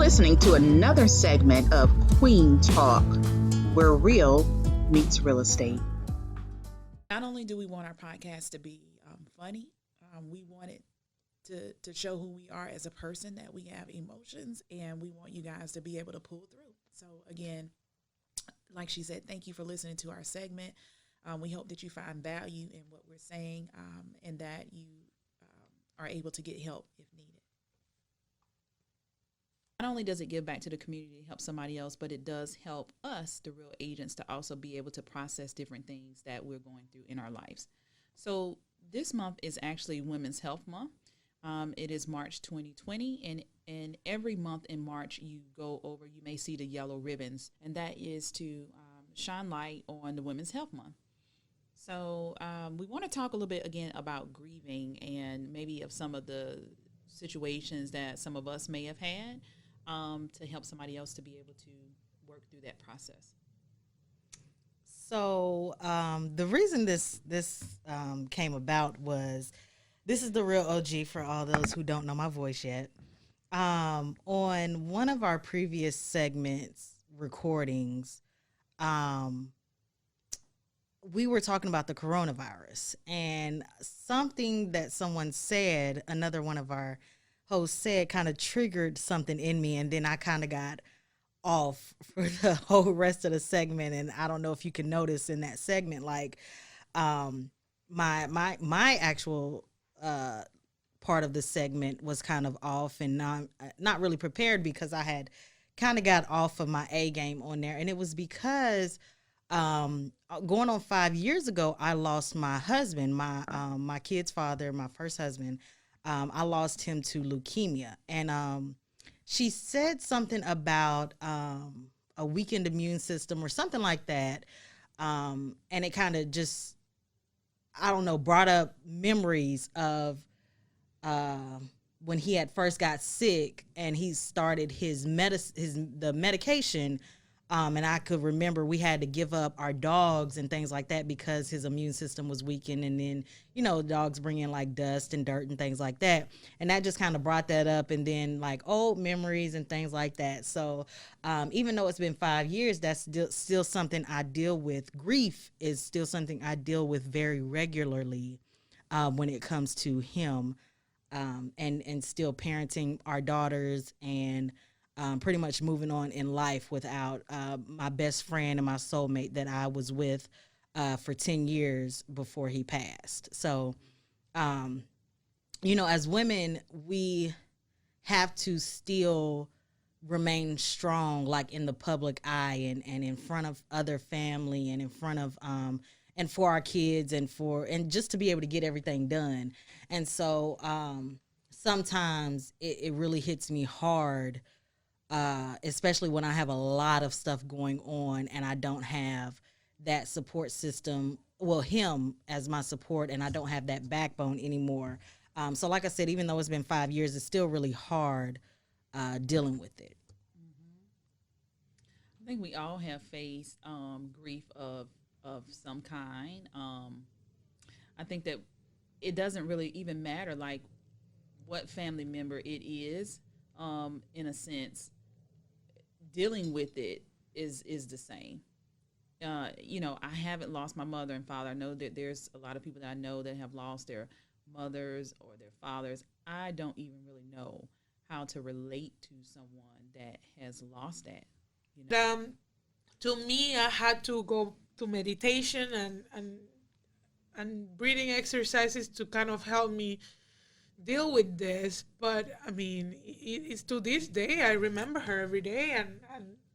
listening to another segment of Queen Talk, where real meets real estate. Not only do we want our podcast to be funny, we want it to show who we are as a person, that we have emotions, and we want you guys to be able to pull through. So again, like she said, thank you for listening to our segment. We hope that you find value in what we're saying, and that you are able to get help if needed. Not only does it give back to the community to help somebody else, but it does help us, the real agents, to also be able to process different things that we're going through in our lives. So this month is actually Women's Health Month. It is March 2020, and every month in March you may see the yellow ribbons, and that is to shine light on the Women's Health Month. So we want to talk a little bit again about grieving and maybe of some of the situations that some of us may have had, to help somebody else to be able to work through that process. So the reason this came about was, this is the real OG for all those who don't know my voice yet. On one of our previous segments recordings, we were talking about the coronavirus, and something that someone said, another one of our host said, kind of triggered something in me, and then I kind of got off for the whole rest of the segment. And I don't know if you can notice in that segment, like my actual part of the segment was kind of off and not really prepared, because I had kind of got off of my A game on there. And it was because going on 5 years ago, I lost my husband, my kid's father, my first husband. I lost him to leukemia. And she said something about a weakened immune system or something like that. And it kind of just, I don't know, brought up memories of when he had first got sick and he started the medication. And I could remember we had to give up our dogs and things like that because his immune system was weakened. And then, dogs bring in like dust and dirt and things like that. And that just kind of brought that up. And then like old memories and things like that. So even though it's been 5 years, that's still something I deal with. Grief is still something I deal with very regularly when it comes to him, and still parenting our daughters and pretty much moving on in life without my best friend and my soulmate that I was with for 10 years before he passed. So, as women, we have to still remain strong, like in the public eye and in front of other family and in front of, and for our kids and just to be able to get everything done. And so sometimes it really hits me hard, especially when I have a lot of stuff going on and I don't have that support system, him as my support, and I don't have that backbone anymore. So like I said, even though it's been 5 years, it's still really hard dealing with it. I think we all have faced grief of some kind. I think that it doesn't really even matter like what family member it is, in a sense. Dealing with it is the same. I haven't lost my mother and father. I know that there's a lot of people that I know that have lost their mothers or their fathers. I don't even really know how to relate to someone that has lost that. To me, I had to go to meditation and breathing exercises to kind of help me deal with this. But I mean, it's to this day I remember her every day, and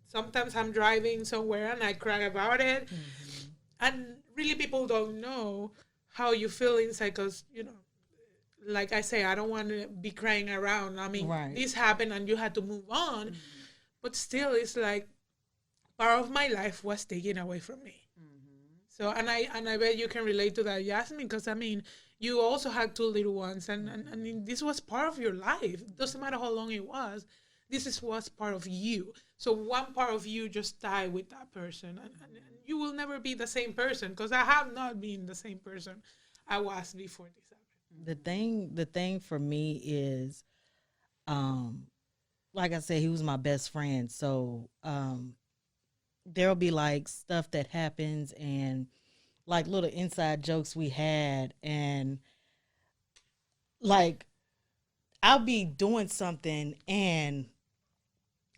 sometimes I'm driving somewhere and I cry about it. Mm-hmm. And really, people don't know how you feel inside, because like I say, I don't want to be crying around. I mean, right. This happened and you had to move on. Mm-hmm. But still, it's like part of my life was taken away from me. Mm-hmm. So, and I bet you can relate to that, Yasmin, because I mean, you also had two little ones, and this was part of your life. It doesn't matter how long it was. Was part of you. So one part of you just died with that person, and you will never be the same person, because I have not been the same person I was before this happened. The thing for me is, like I said, he was my best friend. So there'll be like stuff that happens and like little inside jokes we had, and like I'll be doing something and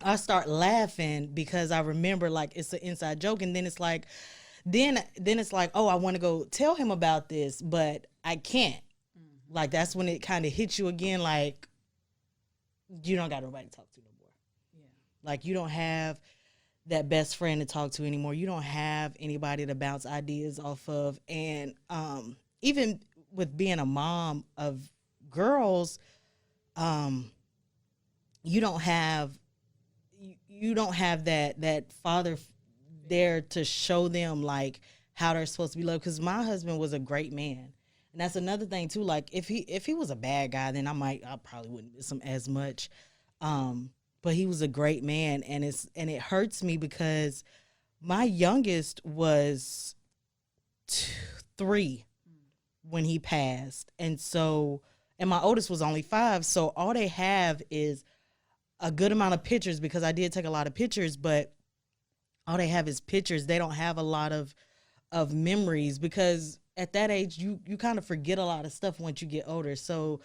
I start laughing because I remember like it's an inside joke, and then it's like then it's like, oh, I want to go tell him about this, but I can't. Like that's when it kind of hits you again, like you don't got nobody to talk to no more. Yeah. Like you don't have that best friend to talk to anymore. You don't have anybody to bounce ideas off of. And even with being a mom of girls, you don't have that father there to show them like how they're supposed to be loved. Because my husband was a great man, and that's another thing too. Like if he was a bad guy, then I probably wouldn't miss him as much. But he was a great man, and it hurts me because my youngest was 3 when he passed, and my oldest was only 5. So all they have is a good amount of pictures, because I did take a lot of pictures, but all they have is pictures. They don't have a lot of memories, because at that age you kind of forget a lot of stuff once you get older. So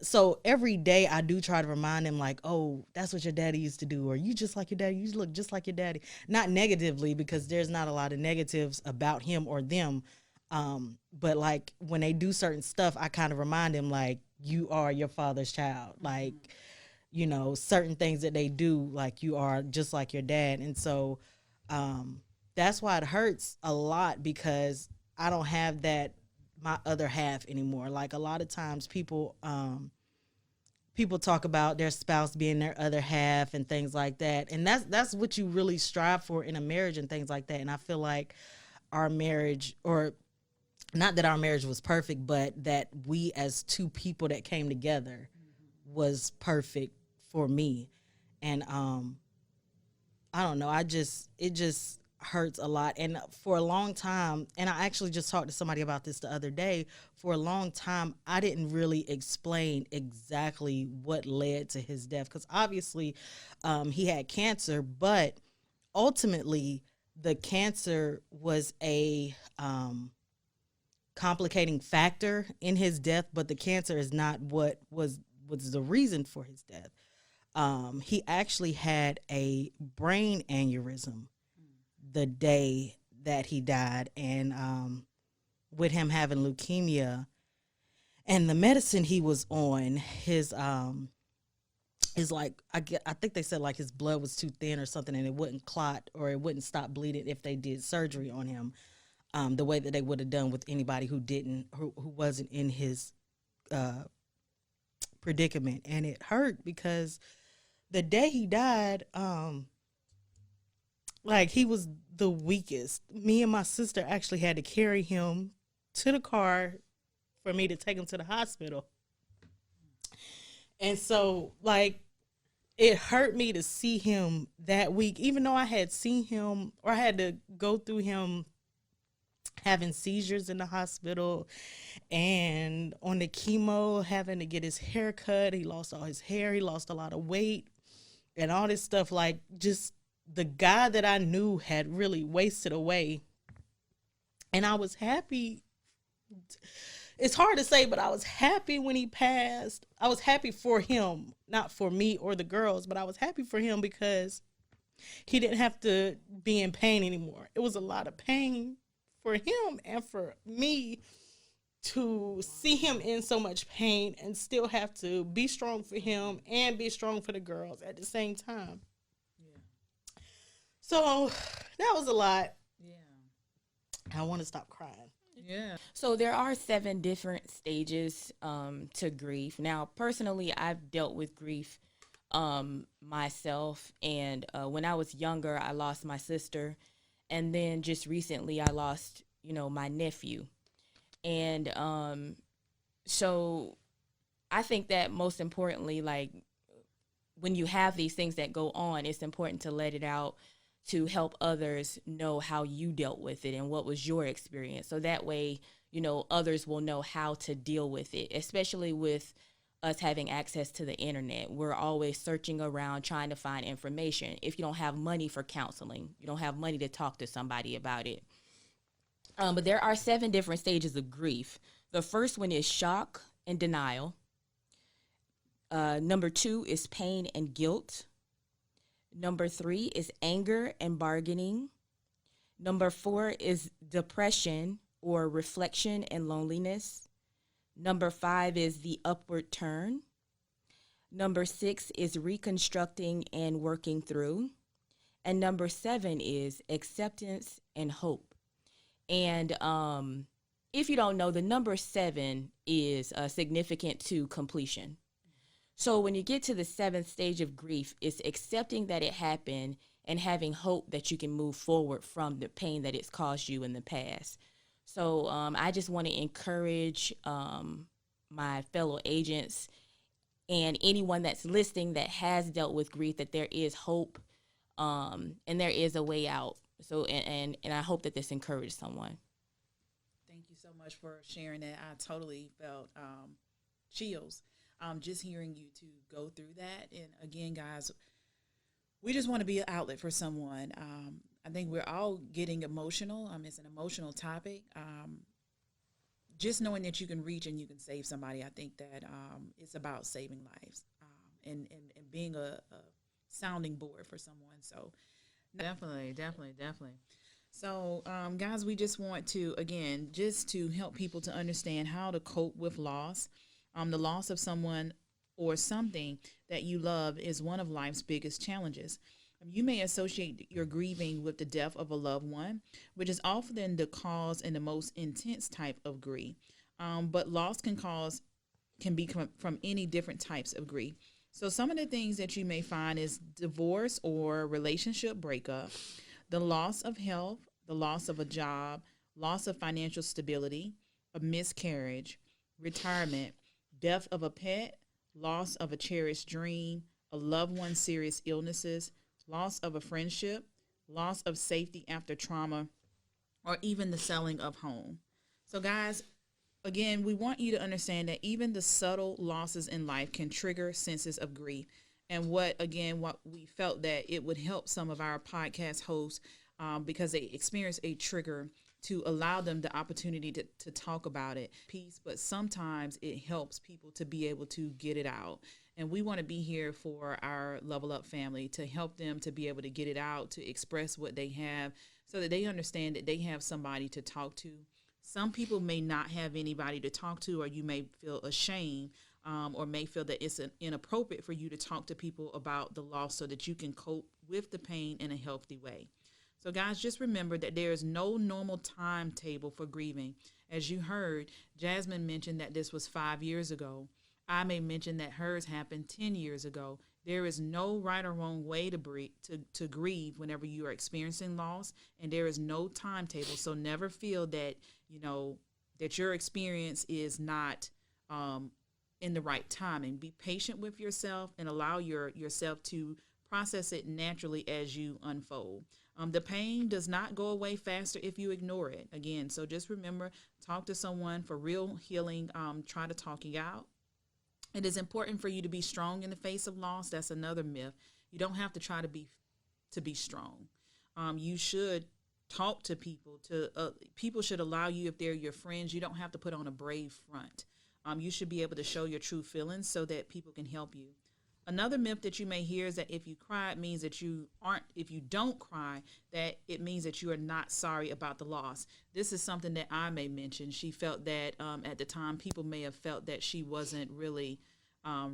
so every day I do try to remind him like, oh, that's what your daddy used to do, or you just like your daddy, you look just like your daddy. Not negatively, because there's not a lot of negatives about him or them, but like when they do certain stuff, I kind of remind him like, you are your father's child. Like, you know, certain things that they do, like you are just like your dad. And so that's why it hurts a lot, because I don't have that, my other half anymore. Like a lot of times people talk about their spouse being their other half and things like that, and that's what you really strive for in a marriage and things like that. And I feel like our marriage, or not that our marriage was perfect, but that we as two people that came together was perfect for me. And I don't know, it just hurts a lot. And for a long time, and I actually just talked to somebody about this the other day, for a long time I didn't really explain exactly what led to his death, because obviously he had cancer, but ultimately the cancer was a complicating factor in his death, but the cancer is not what was the reason for his death. He actually had a brain aneurysm the day that he died, and with him having leukemia and the medicine he was on, his like I think they said like his blood was too thin or something, and it wouldn't clot or it wouldn't stop bleeding if they did surgery on him, the way that they would have done with anybody who wasn't in his predicament. And it hurt because the day he died, like he was the weakest. Me and my sister actually had to carry him to the car for me to take him to the hospital. And so like it hurt me to see him that weak, even though I had seen him, or I had to go through him having seizures in the hospital and on the chemo, having to get his hair cut. He lost all his hair. He lost a lot of weight and all this stuff. Like just the guy that I knew had really wasted away. And I was happy. It's hard to say, but I was happy when he passed. I was happy for him, not for me or the girls, but I was happy for him because he didn't have to be in pain anymore. It was a lot of pain for him and for me to see him in so much pain and still have to be strong for him and be strong for the girls at the same time. Yeah. So that was a lot. Yeah. I want to stop crying. Yeah. So there are 7 different stages to grief. Now, personally, I've dealt with grief myself. And when I was younger, I lost my sister. And then just recently, I lost, my nephew. And so I think that most importantly, like when you have these things that go on, it's important to let it out, to help others know how you dealt with it and what was your experience. So that way, others will know how to deal with it, especially with us having access to the internet. We're always searching around trying to find information. If you don't have money for counseling, you don't have money to talk to somebody about it. But there are 7 different stages of grief. The first one is shock and denial. Number 2 is pain and guilt. Number 3 is anger and bargaining. Number 4 is depression or reflection and loneliness. Number 5 is the upward turn. Number 6 is reconstructing and working through. And number 7 is acceptance and hope. And if you don't know, the number 7 is significant to completion. So when you get to the 7th stage of grief, it's accepting that it happened and having hope that you can move forward from the pain that it's caused you in the past. So I just want to encourage my fellow agents and anyone that's listening that has dealt with grief that there is hope and there is a way out. So and I hope that this encourages someone. Thank you so much for sharing that. I totally felt chills just hearing you to go through that. And again, guys, we just want to be an outlet for someone. I think we're all getting emotional. It's an emotional topic. Just knowing that you can reach and you can save somebody, I think that it's about saving lives and being a sounding board for someone. So definitely. So, guys, we just want to, again, just to help people to understand how to cope with loss. The loss of someone or something that you love is one of life's biggest challenges. You may associate your grieving with the death of a loved one, which is often the cause and the most intense type of grief. But loss can be from any different types of grief. So some of the things that you may find is divorce or relationship breakup, the loss of health, the loss of a job, loss of financial stability, a miscarriage, retirement, death of a pet, loss of a cherished dream, a loved one's serious illnesses, loss of a friendship, loss of safety after trauma, or even the selling of home. So guys, again, we want you to understand that even the subtle losses in life can trigger senses of grief. And what we felt that it would help some of our podcast hosts because they experience a trigger to allow them the opportunity to talk about it. Peace, but sometimes it helps people to be able to get it out. And we want to be here for our Level Up family to help them to be able to get it out, to express what they have so that they understand that they have somebody to talk to. Some people may not have anybody to talk to, or you may feel ashamed or may feel that it's inappropriate for you to talk to people about the loss so that you can cope with the pain in a healthy way. So guys, just remember that there is no normal timetable for grieving. As you heard, Jasmine mentioned that this was 5 years ago. I may mention that hers happened 10 years ago. There is no right or wrong way to grieve whenever you are experiencing loss, and there is no timetable. So never feel that, that your experience is not in the right timing. Be patient with yourself and allow yourself to process it naturally as you unfold. The pain does not go away faster if you ignore it. Again, so just remember, talk to someone for real healing. Try to talk it out. It is important for you to be strong in the face of loss. That's another myth. You don't have to try to be strong. You should talk to people. People should allow you, if they're your friends, you don't have to put on a brave front. You should be able to show your true feelings so that people can help you. Another myth that you may hear is that if you cry, it means that if you don't cry, that it means that you are not sorry about the loss. This is something that I may mention. She felt that at the time, people may have felt that she wasn't really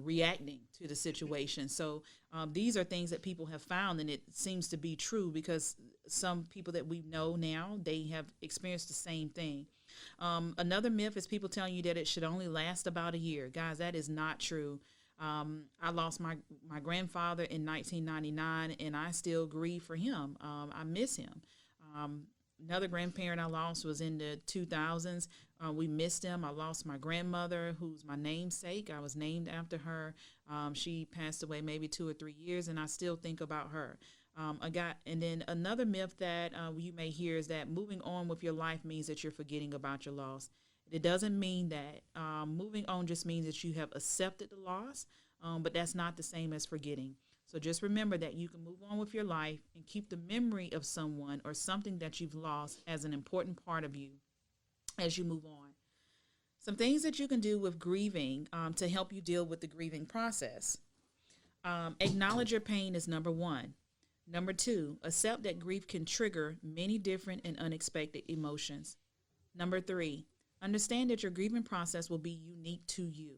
reacting to the situation. So these are things that people have found, and it seems to be true because some people that we know now, they have experienced the same thing. Another myth is people telling you that it should only last about a year. Guys, that is not true. I lost my grandfather in 1999, and I still grieve for him. I miss him. Another grandparent I lost was in the 2000s. We missed him. I lost my grandmother, who's my namesake. I was named after her. She passed away maybe 2 or 3 years, and I still think about her. And then another myth that you may hear is that moving on with your life means that you're forgetting about your loss. It doesn't mean that moving on just means that you have accepted the loss, but that's not the same as forgetting. So just remember that you can move on with your life and keep the memory of someone or something that you've lost as an important part of you as you move on. Some things that you can do with grieving to help you deal with the grieving process. Acknowledge your pain is number one. Number two, accept that grief can trigger many different and unexpected emotions. Number three, understand that your grieving process will be unique to you.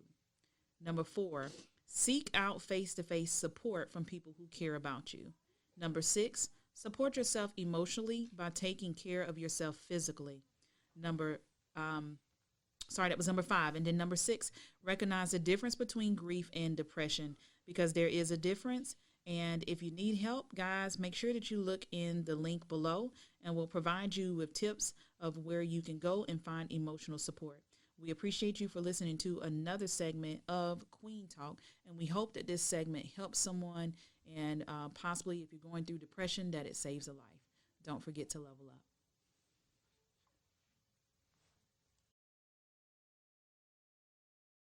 Number four, seek out face-to-face support from people who care about you. Number six, support yourself emotionally by taking care of yourself physically. That was number five. And then number six, recognize the difference between grief and depression, because there is a difference. And if you need help, guys, make sure that you look in the link below, and we'll provide you with tips of where you can go and find emotional support. We appreciate you for listening to another segment of Queen Talk, and we hope that this segment helps someone, and possibly if you're going through depression, that it saves a life. Don't forget to level up.